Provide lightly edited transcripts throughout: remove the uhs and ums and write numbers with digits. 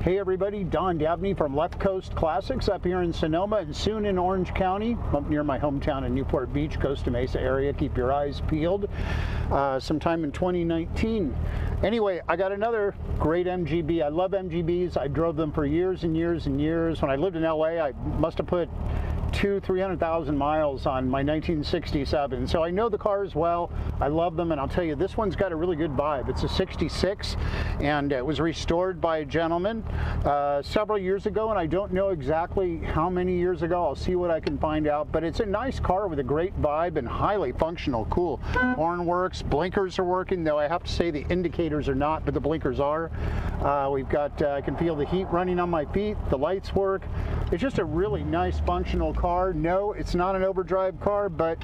Hey everybody, Don Dabney from Left Coast Classics up here in Sonoma and soon in Orange County, up near my hometown in Newport Beach, Costa Mesa area. Keep your eyes peeled. Sometime in 2019. Anyway, I got another great MGB. I love MGBs. I drove them for years and years and years. When I lived in LA, I must have put 300,000 miles on my 1967, so I know the cars well. I love them, and I'll tell you, this one's got a really good vibe. It's a 66, and it was restored by a gentleman several years ago, and I don't know exactly how many years ago. I'll see what I can find out, but it's a nice car with a great vibe and highly functional. Cool. Horn works, blinkers are working, though I have to say the indicators are not, but the blinkers are. We've got, I can feel the heat running on my feet, the lights work. It's just a really nice functional car. No, it's not an overdrive car, but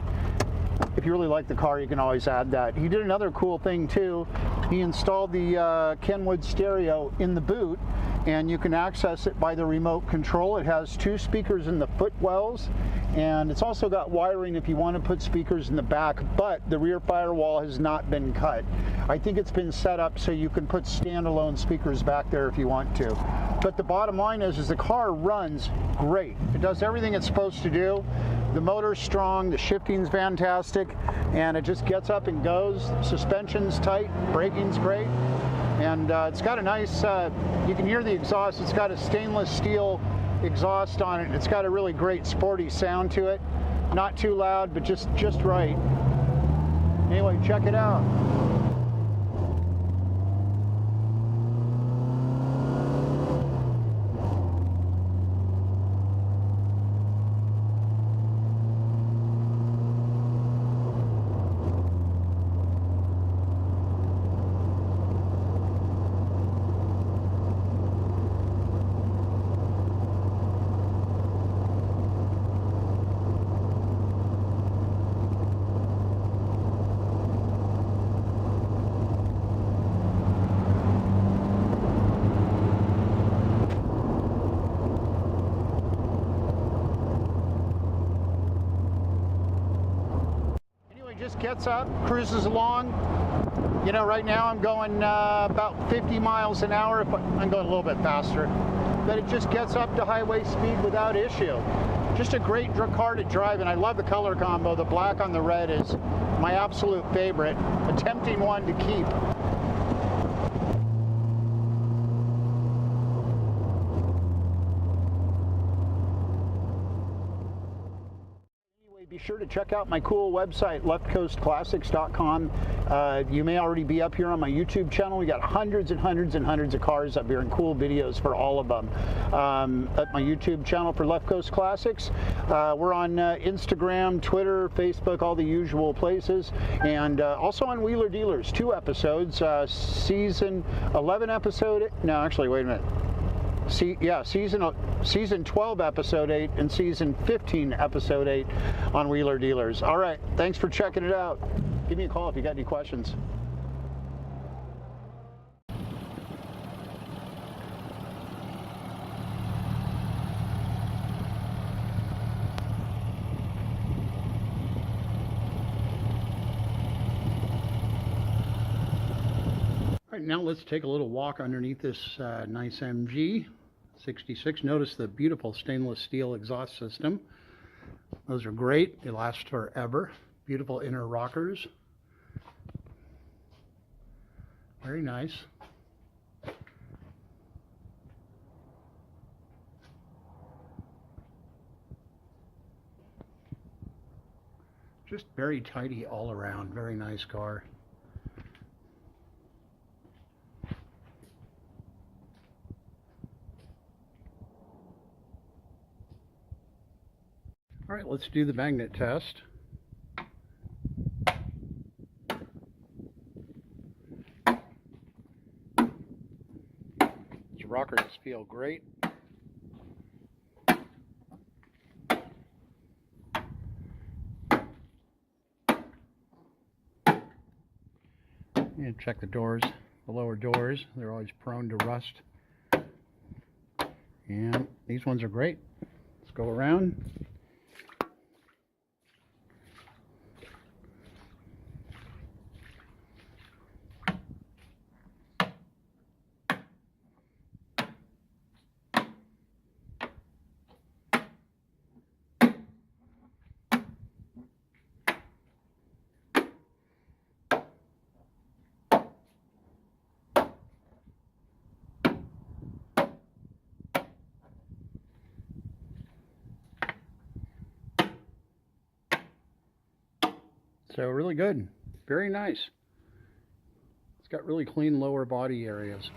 if you really like the car, you can always add that. He did another cool thing too. He installed the Kenwood stereo in the boot, and you can access it by the remote control. It has 2 speakers in the footwells, and it's also got wiring if you want to put speakers in the back, but the rear firewall has not been cut. I think it's been set up so you can put standalone speakers back there if you want to. But the bottom line is the car runs great. It does everything it's supposed to do. The motor's strong, the shifting's fantastic, and it just gets up and goes. Suspension's tight, braking's great, and it's got a nice, you can hear the exhaust. It's got a stainless steel exhaust on it. It's got a really great sporty sound to it. Not too loud, but just right. Anyway, check it out. Just gets up, cruises along. You know, right now I'm going about 50 miles an hour. I'm going a little bit faster, but it just gets up to highway speed without issue. Just a great car to drive, and I love the color combo. The black on the red is my absolute favorite. A tempting one to keep. Be sure to check out my cool website, leftcoastclassics.com. You may already be up here on my YouTube channel. We got hundreds and hundreds and hundreds of cars up here and cool videos for all of them. At my YouTube channel for Left Coast Classics. We're on Instagram, Twitter, Facebook, all the usual places. And also on Wheeler Dealers, 2 episodes. Season 11 episode, no, actually, wait a minute. Season 12 episode 8 and season 15 episode 8 on Wheeler Dealers. All right, thanks for checking it out. Give me a call if you got any questions. All right, now let's take a little walk underneath this nice MG 66. Notice the beautiful stainless steel exhaust system. Those are great. They last forever. Beautiful inner rockers. Very nice. Just very tidy all around. Very nice car. All right, let's do the magnet test. These rockers feel great. And check the doors, the lower doors. They're always prone to rust. And these ones are great. Let's go around. So really good. Very nice. It's got really clean lower body areas.